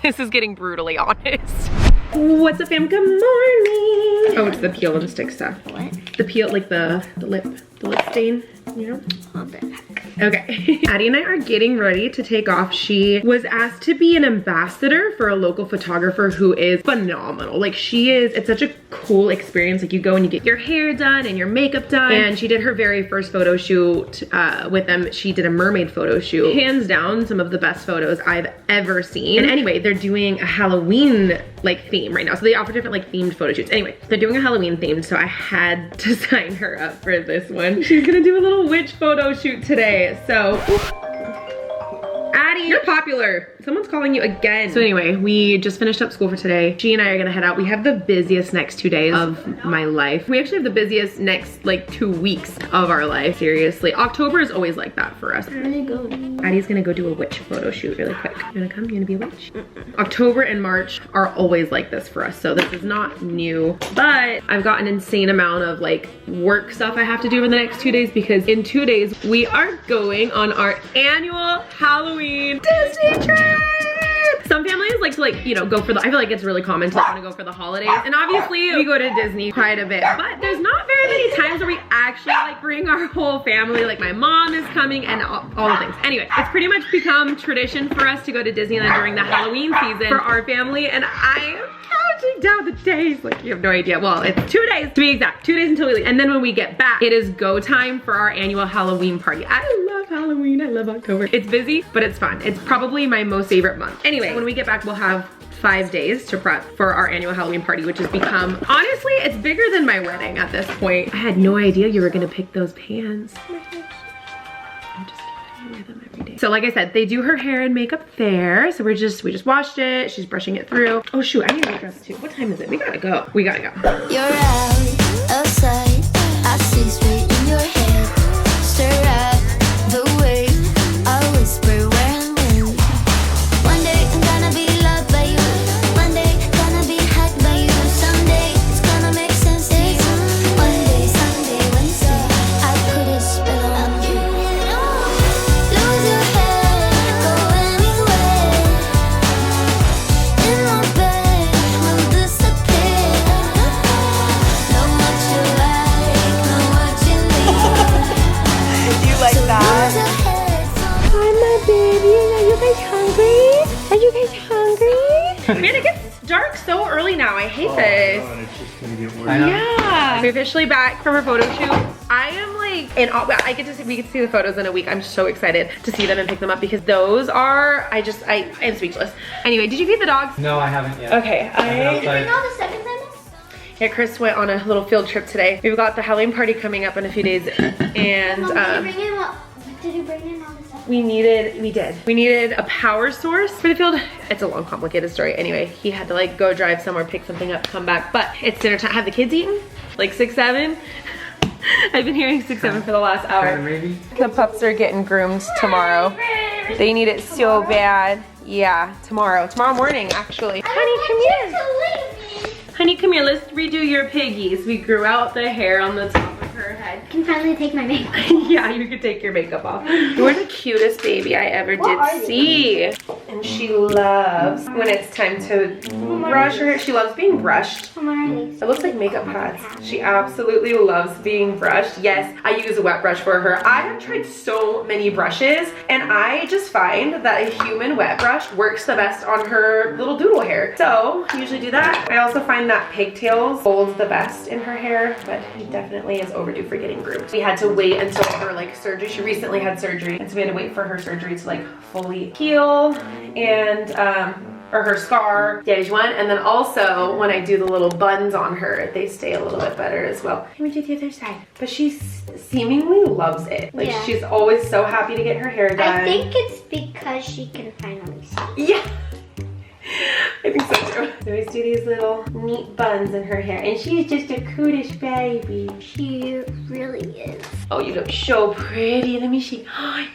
This is getting brutally honest. What's up, fam? Good morning. Oh, it's the peel and stick stuff. What? The peel, like the lip stain, you know? Hold it. Okay. Addie and I are getting ready to take off. She was asked to be an ambassador for a local photographer who is phenomenal. Like it's such a cool experience. Like you go and you get your hair done and your makeup done. And she did her very first photo shoot with them. She did a mermaid photo shoot. Hands down, some of the best photos I've ever seen. And anyway, they're doing a Halloween like theme right now. So they offer different like themed photo shoots. Anyway, they're doing a Halloween theme. So I had to sign her up for this one. She's gonna do a little witch photo shoot today. So, Addie, you're popular. Someone's calling you again. So anyway, we just finished up school for today. She and I are gonna head out. We have the busiest next 2 days of my life. We actually have the busiest next like 2 weeks of our life. Seriously, October is always like that for us. Where are they going? Addie's gonna go do a witch photo shoot really quick. You gonna come? You gonna be a witch? October and March are always like this for us, so this is not new. But I've got an insane amount of like work stuff I have to do in the next 2 days because in 2 days we are going on our annual Halloween Disney trip. Some families like to like, you know, go for the, I feel like it's really common to want to go for the holidays. And obviously we go to Disney quite a bit, but there's not very many times where we actually like bring our whole family. Like my mom is coming and all the things. Anyway, it's pretty much become tradition for us to go to Disneyland during the Halloween season for our family. And I am counting down the days. Like you have no idea. Well, it's 2 days to be exact, 2 days until we leave. And then when we get back, it is go time for our annual Halloween party. I love Halloween, I love October. It's busy, but it's fun. It's probably my most favorite month. Anyway, when we get back, we'll have 5 days to prep for our annual Halloween party, which has become, honestly, it's bigger than my wedding at this point. I had no idea you were gonna pick those pans. I'm just kidding, I wear them every day. So like I said, they do her hair and makeup there. So we just washed it. She's brushing it through. Oh shoot, I need to get dressed too. What time is it? We gotta go. We gotta go. You're out, outside. I see straight in your head. Stir up the way I whisper where I'm in. One day I'm gonna be loved by you. One day gonna be hugged by you. Someday it's gonna make sense to you. One day, someday, Wednesday, I put a spell on you. Lose your head, go anywhere. In my bed, we'll disappear. Know what you like, know what you need. You like that? Hi, my baby. Are you guys hungry? Are you guys hungry? Man, it gets dark so early now. I hate this. God, it's just gonna get worse. Yeah. We're officially back from our photo shoot. I am like, we get to see the photos in a week. I'm so excited to see them and pick them up because those are, I am speechless. Anyway, did you feed the dogs? No, I haven't yet. Okay, You know the second time? Yeah, Chris went on a little field trip today. We've got the Halloween party coming up in a few days, and Did you bring in all the stuff? we needed a power source for the field. It's a long, complicated story. Anyway, he had to like go drive somewhere, pick something up, come back. But it's dinner time. Have the kids eaten? Like 6, 7? I've been hearing 6, 7 for the last hour. Maybe? The pups are getting groomed tomorrow. They need it so bad. Yeah, tomorrow morning actually. Honey, come here. Honey, come here. Let's redo your piggies. We grew out the hair on the top of her head. I can finally take my makeup. Yeah, you could take your makeup off. You're the cutest baby I ever did see. And she loves when it's time to brush her hair. She loves being brushed. It looks like makeup pads. She absolutely loves being brushed. Yes, I use a wet brush for her. I have tried so many brushes and I just find that a human wet brush works the best on her little doodle hair. So I usually do that. I also find that pigtails holds the best in her hair, but he definitely is overdue for getting groomed. We had to wait until her like surgery. She recently had surgery, and so we had to wait for her surgery to like fully heal and or her scar damage one. And then also when I do the little buns on her, they stay a little bit better as well. Let me do the other side. But she seemingly loves it. Like Yeah. she's always so happy to get her hair done. I think it's because she can finally see. Yeah. I think so too. So always do these little neat buns in her hair. And she's just a cutish baby. She really is. Oh, you look so pretty. Let me see.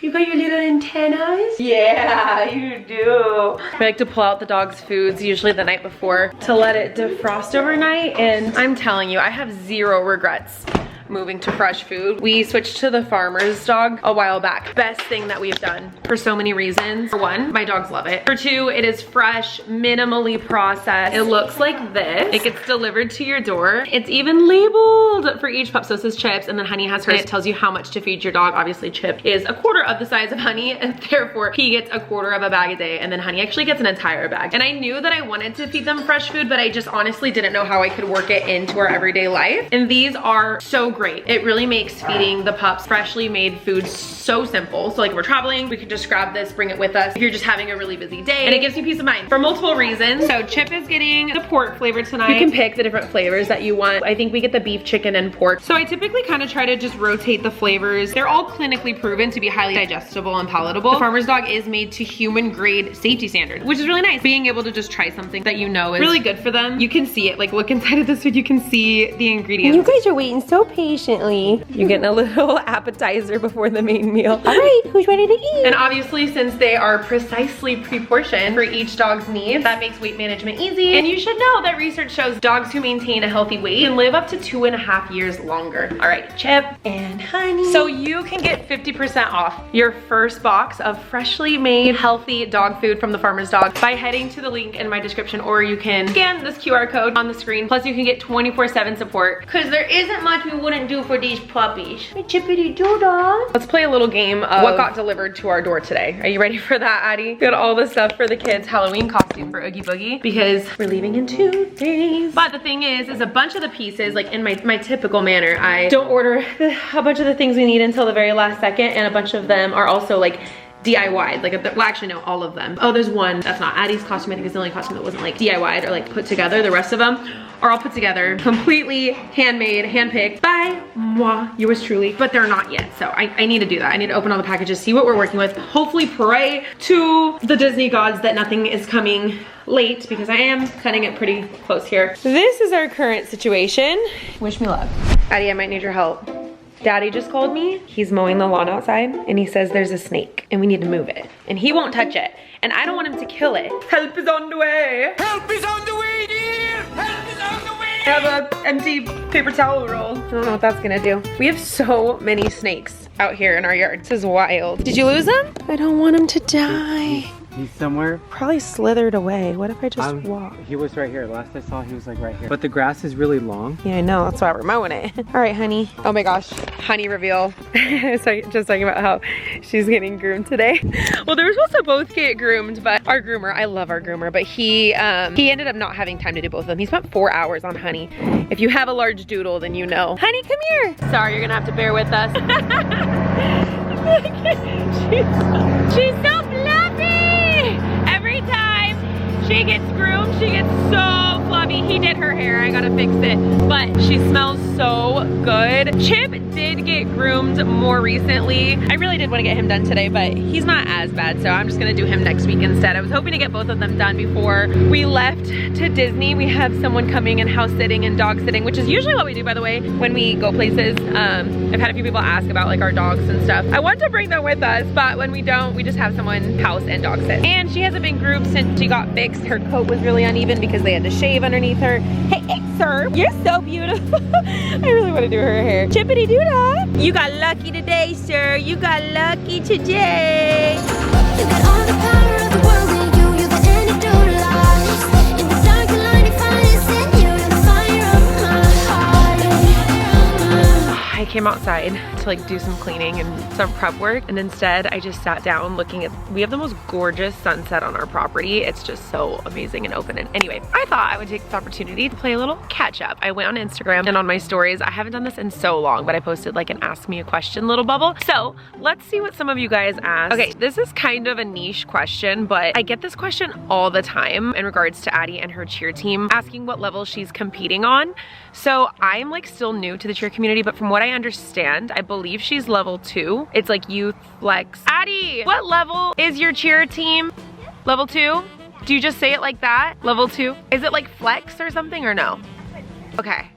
You got your little antennas? Yeah, you do. I like to pull out the dog's foods usually the night before to let it defrost overnight. And I'm telling you, I have zero regrets moving to fresh food. We switched to the farmer's dog a while back. Best thing that we've done for so many reasons. For one, my dogs love it. For two, it is fresh, minimally processed. It looks like this. It gets delivered to your door. It's even labeled for each pup. So this is Chips, and then Honey has hers. It tells you how much to feed your dog. Obviously, Chip is a quarter of the size of Honey, and therefore he gets a quarter of a bag a day, and then Honey actually gets an entire bag. And I knew that I wanted to feed them fresh food, but I just honestly didn't know how I could work it into our everyday life. And these are so great. It really makes feeding the pups freshly made food so simple. So like if we're traveling, we could just grab this, bring it with us if you're just having a really busy day, and it gives you peace of mind for multiple reasons. So Chip is getting the pork flavor tonight. You can pick the different flavors that you want. I think we get the beef, chicken, and pork. So I typically kind of try to just rotate the flavors. They're all clinically proven to be highly digestible and palatable. The farmer's dog is made to human grade safety standards, which is really nice. Being able to just try something that you know is really good for them. You can see it, like look inside of this food, you can see the ingredients. You guys are waiting so patiently. You're getting a little appetizer before the main meal. All right, who's ready to eat? And obviously, since they are precisely pre-portioned for each dog's needs, that makes weight management easy. And you should know that research shows dogs who maintain a healthy weight can live up to 2.5 years longer. All right, Chip And Honey. So you can get 50% off your first box of freshly made healthy dog food from the Farmer's Dog by heading to the link in my description, or you can scan this QR code on the screen. Plus you can get 24/7 support, because there isn't much we wouldn't do for these puppies. Hey, Chippity Doo-Dah. Let's play a little game of what got delivered to our door today. Are you ready for that, Addie? We got all the stuff for the kids' Halloween costume for Oogie Boogie, because we're leaving in 2 days. But the thing is a bunch of the pieces, like in my typical manner, I don't order a bunch of the things we need until the very last second, and a bunch of them are also like DIY'd, like, well actually no, all of them. Oh, there's one that's not. Addie's costume I think is the only costume that wasn't like DIY'd or like put together. The rest of them are all put together, completely handmade, handpicked by moi, yours truly, but they're not yet. So I need to do that. I need to open all the packages, see what we're working with, hopefully pray to the Disney gods that nothing is coming late, because I am cutting it pretty close here. This is our current situation. Wish me luck. Addie, I might need your help. Daddy just called me. He's mowing the lawn outside, and he says there's a snake and we need to move it, and he won't touch it, and I don't want him to kill it. Help is on the way. Help is on the way, dear. Help is on the way. I have an empty paper towel roll. I don't know what that's gonna do. We have so many snakes out here in our yard. This is wild. Did you lose them? I don't want him to die. He's somewhere. Probably slithered away. What if I just walk? He was right here. Last I saw, he was like right here. But the grass is really long. Yeah, I know. That's why we're mowing it. All right, Honey. Oh my gosh, Honey reveal. Sorry, just talking about how she's getting groomed today. Well, they were supposed to both get groomed, but our groomer, I love our groomer, but he ended up not having time to do both of them. He spent 4 hours on Honey. If you have a large doodle, then you know. Honey, come here. Sorry, you're gonna have to bear with us. she's so fluffy. Every time she gets groomed, she gets so fluffy. He did her hair, I gotta fix it, but she smells so good. Chip did get groomed more recently. I really did want to get him done today, but he's not as bad, so I'm just gonna do him next week instead. I was hoping to get both of them done before we left to Disney. We have someone coming and house sitting and dog sitting, which is usually what we do, by the way, when we go places. I've had a few people ask about like our dogs and stuff. I want to bring them with us, but when we don't, we just have someone house and dog sit. And she hasn't been groomed since she got fixed. Her coat was really uneven because they had to shave underneath her. Hey, sir, you're so beautiful. I really want to do her hair. Chippity Doo-Dah. You got lucky today, sir. You got lucky today. You got all the power of the world in you. You got antidote lies. In the dark, the light it finds in you. You're the fire of my heart. I came outside to like do some cleaning and some prep work, and instead I just sat down looking at, we have the most gorgeous sunset on our property. It's just so amazing and open. And anyway, I thought I would take this opportunity to play a little catch up. I went on Instagram and on my stories, I haven't done this in so long, but I posted like an ask me a question little bubble. So let's see what some of you guys asked. Okay, this is kind of a niche question, but I get this question all the time in regards to Addie and her cheer team, asking what level she's competing on. So I'm like still new to the cheer community, but from what I understand, I believe she's level 2. It's like youth flex. Addie, what level is your cheer team? Level 2? Do you just say it like that? Level 2? Is it like flex or something or no? Okay.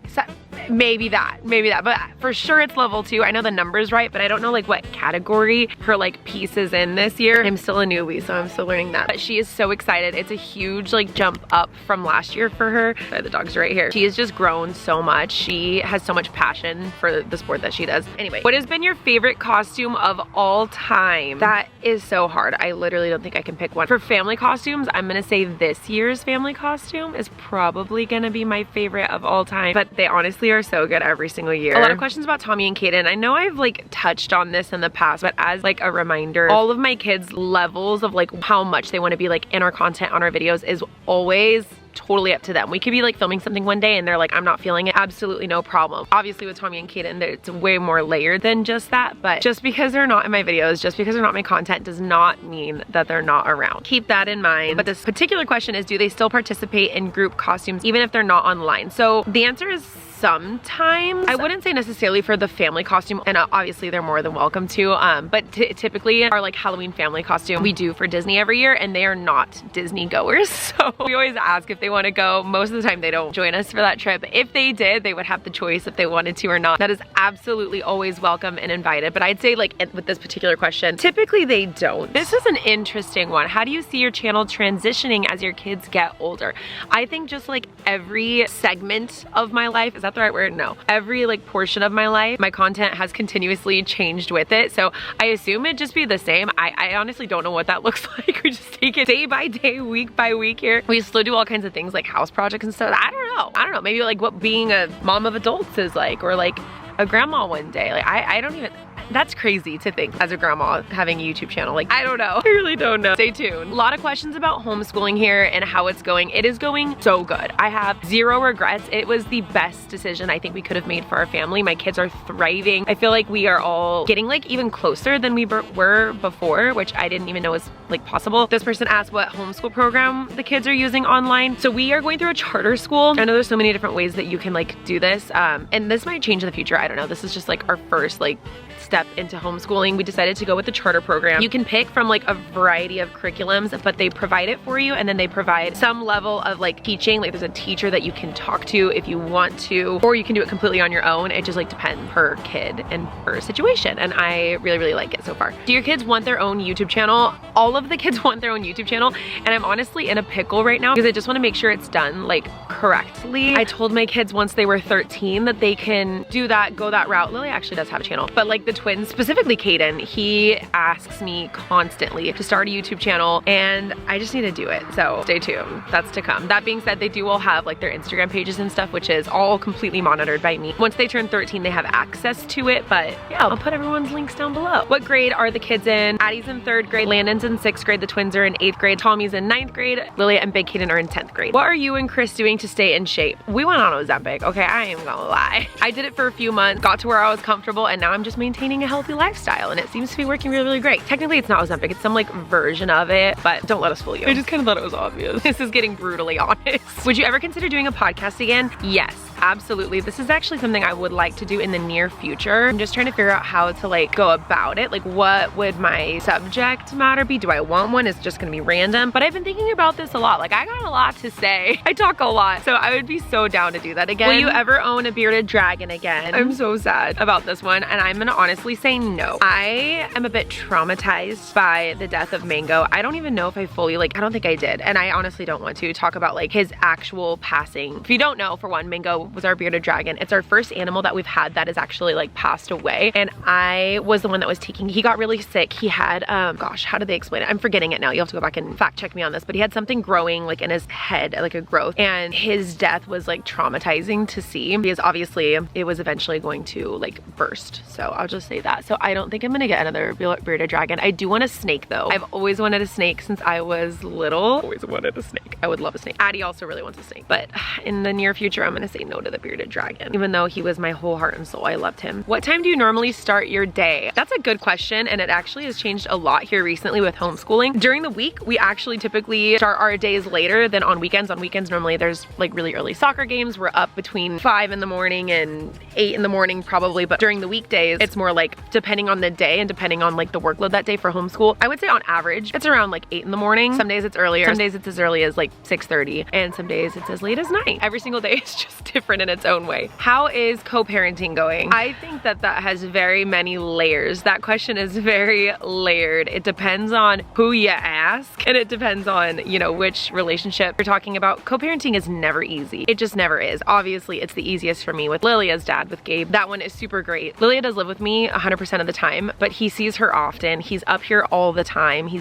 maybe that, but for sure it's level 2. I know the number's right, but I don't know like what category her like piece is in this year. I'm still a newbie, so I'm still learning that. But she is so excited. It's a huge like jump up from last year for her. Sorry, the dog's right here. She has just grown so much. She has so much passion for the sport that she does. Anyway, what has been your favorite costume of all time? That is so hard. I literally don't think I can pick one. For family costumes, I'm gonna say this year's family costume is probably gonna be my favorite of all time, but they honestly are so good every single year. A lot of questions about Tommy and Kaden. I know I've like touched on this in the past, but as like a reminder, all of my kids' levels of like how much they want to be like in our content, on our videos is always totally up to them. We could be like filming something one day and they're like, I'm not feeling it. Absolutely no problem. Obviously with Tommy and Kaden, it's way more layered than just that, but just because they're not in my videos, just because they're not in my content does not mean that they're not around. Keep that in mind. But this particular question is, do they still participate in group costumes even if they're not online? So the answer is sometimes. I wouldn't say necessarily for the family costume, and obviously they're more than welcome to, but typically our like Halloween family costume we do for Disney every year, and they are not Disney goers, so we always ask if they want to go. Most of the time they don't join us for that trip. If they did, they would have the choice if they wanted to or not. That is absolutely always welcome and invited, but I'd say like with this particular question, typically they don't. This is an interesting one. How do you see your channel transitioning as your kids get older? I think just like every segment of my life, is that the right word? No. Every like portion of my life, my content has continuously changed with it. So I assume it'd just be the same. I honestly don't know what that looks like. We just take it day by day, week by week here. We still do all kinds of things like house projects and stuff. I don't know. Maybe like what being a mom of adults is like, or like a grandma one day. Like I don't even, that's crazy to think as a grandma having a YouTube channel. Like, I don't know. I really don't know. Stay tuned. A lot of questions about homeschooling here and how it's going. It is going so good. I have zero regrets. It was the best decision I think we could have made for our family. My kids are thriving. I feel like we are all getting like even closer than we were before, which I didn't even know was like possible. This person asked what homeschool program the kids are using online. So we are going through a charter school. I know there's so many different ways that you can like do this. And this might change in the future. I don't know. This is just like our first like step into homeschooling. We decided to go with the charter program. You can pick from like a variety of curriculums, but they provide it for you, and then they provide some level of like teaching. Like there's a teacher that you can talk to if you want to, or you can do it completely on your own. It just like depends per kid and per situation, and I really, really like it so far. Do your kids want their own YouTube channel? All of the kids want their own YouTube channel, and I'm honestly in a pickle right now because I just want to make sure it's done like correctly. I told my kids once they were 13 that they can do that, go that route. Lily actually does have a channel, but like the twins, specifically Kaden, he asks me constantly to start a YouTube channel, and I just need to do it. So stay tuned, that's to come. That being said, they do all have like their Instagram pages and stuff, which is all completely monitored by me. Once they turn 13, they have access to it, but yeah, I'll put everyone's links down below. What grade are the kids in? Addie's in 3rd grade, Landon's in 6th grade, the twins are in 8th grade, Tommy's in 9th grade, Lily and Big Kaden are in 10th grade. What are you and Chris doing to stay in shape? We went on Ozempic, okay, I ain't gonna lie. I did it for a few months, got to where I was comfortable, and now I'm just maintaining a healthy lifestyle, and it seems to be working really, really great. Technically it's not Ozempic, it's some like version of it, but don't let us fool you. I just kind of thought it was obvious. This is getting brutally honest. Would you ever consider doing a podcast again? Yes, absolutely. This is actually something I would like to do in the near future. I'm just trying to figure out how to like go about it. Like what would my subject matter be? Do I want one? It's just gonna be random, but I've been thinking about this a lot. Like I got a lot to say. I talk a lot, so I would be so down to do that again. Will you ever own a bearded dragon again? I'm so sad about this one, and I'm gonna honestly say no. I am a bit traumatized by the death of Mango. I don't even know if I fully, like, I don't think I did, and I honestly don't want to talk about like his actual passing. If you don't know, for one, Mango was our bearded dragon. It's our first animal that we've had that has actually like passed away, and I was the one that was taking, he got really sick. He had, gosh, how did they explain it? I'm forgetting it now. You'll have to go back and fact check me on this, but he had something growing like in his head, like a growth, and his death was like traumatizing to see because obviously it was eventually going to like burst. So I'll just say that. So I don't think I'm gonna get another bearded dragon. I do want a snake though. I've always wanted a snake since I was little. Always wanted a snake. I would love a snake. Addie also really wants a snake, but in the near future, I'm gonna say no to the bearded dragon, even though he was my whole heart and soul. I loved him. What time do you normally start your day? That's a good question, and it actually has changed a lot here recently with homeschooling. During the week, we actually typically start our days later than on weekends. On weekends, normally there's like really early soccer games. We're up between 5 in the morning and 8 in the morning probably, but during the weekdays, it's more more like depending on the day and depending on like the workload that day for homeschool. I would say on average, it's around like 8 in the morning. Some days it's earlier. Some days it's as early as like 6:30. And some days it's as late as 9. Every single day is just different in its own way. How is co-parenting going? I think that has very many layers. That question is very layered. It depends on who you ask, and it depends on, you know, which relationship you're talking about. Co-parenting is never easy. It just never is. Obviously, it's the easiest for me with Lilia's dad, with Gabe. That one is super great. Lilia does live with me 100% of the time, but he sees her often. He's up here all the time. He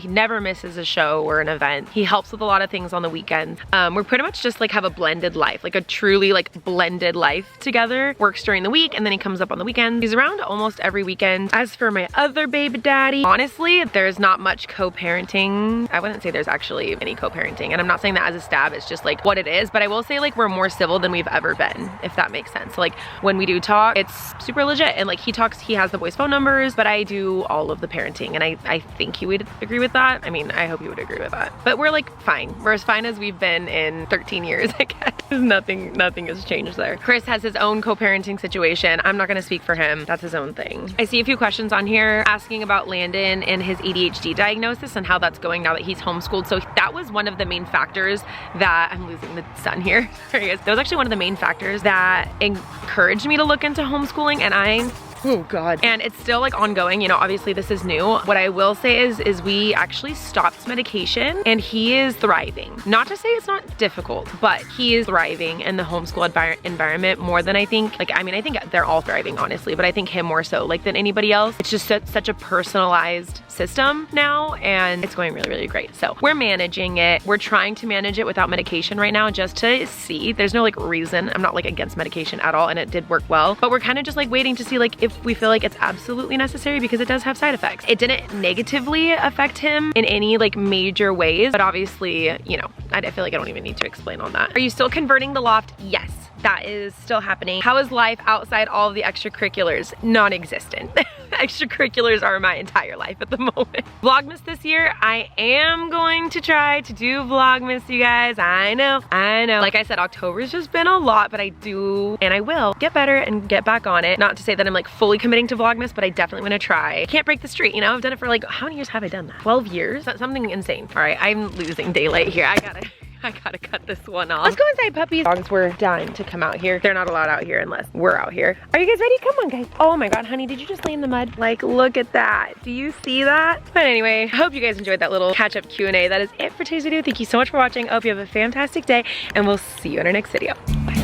never misses a show or an event. He helps with a lot of things on the weekends. We're pretty much just like have a blended life, like a truly like blended life together. Works during the week and then he comes up on the weekend. He's around almost every weekend. As for my other baby daddy, honestly, there's not much co-parenting. I wouldn't say there's actually any co-parenting, and I'm not saying that as a stab, it's just like what it is, but I will say like we're more civil than we've ever been, if that makes sense. So, like when we do talk, it's super legit, and like he has the boys' phone numbers, but I do all of the parenting, and I think he would agree with that. I mean, I hope he would agree with that. But we're like fine. We're as fine as we've been in 13 years, I guess. Nothing has changed there. Chris has his own co-parenting situation. I'm not gonna speak for him. That's his own thing. I see a few questions on here asking about Landon and his ADHD diagnosis and how that's going now that he's homeschooled. So that was one of the main factors that, I'm losing the sun here. There he is. That was actually one of the main factors that encouraged me to look into homeschooling, and oh God. And it's still like ongoing, you know, obviously this is new. What I will say is we actually stopped medication and he is thriving. Not to say it's not difficult, but he is thriving in the homeschool environment more than I think. Like, I mean, I think they're all thriving, honestly, but I think him more so like than anybody else. It's just such a personalized system now, and it's going really, really great. So we're managing it. We're trying to manage it without medication right now just to see. There's no like reason. I'm not like against medication at all, and it did work well, but we're kind of just like waiting to see like if we feel like it's absolutely necessary, because it does have side effects. It didn't negatively affect him in any like major ways, but obviously, you know, I feel like I don't even need to explain on that. Are you still converting the loft? Yes, that is still happening. How is life outside all of the extracurriculars? Non-existent. Extracurriculars are my entire life at the moment. Vlogmas this year, I am going to try to do Vlogmas, you guys. I know. Like I said, October's just been a lot, but I do, and I will get better and get back on it. Not to say that I'm like fully committing to Vlogmas, but I definitely want to try. Can't break the streak, you know? I've done it for like, how many years have I done that? 12 years? That's something insane. All right, I'm losing daylight here. I gotta cut this one off. Let's go inside, puppies. Dogs were dying to come out here. They're not allowed out here unless we're out here. Are you guys ready? Come on, guys. Oh my God, honey, did you just lay in the mud? Like, look at that. Do you see that? But anyway, I hope you guys enjoyed that little catch-up Q&A. That is it for today's video. Thank you so much for watching. I hope you have a fantastic day, and we'll see you in our next video. Bye.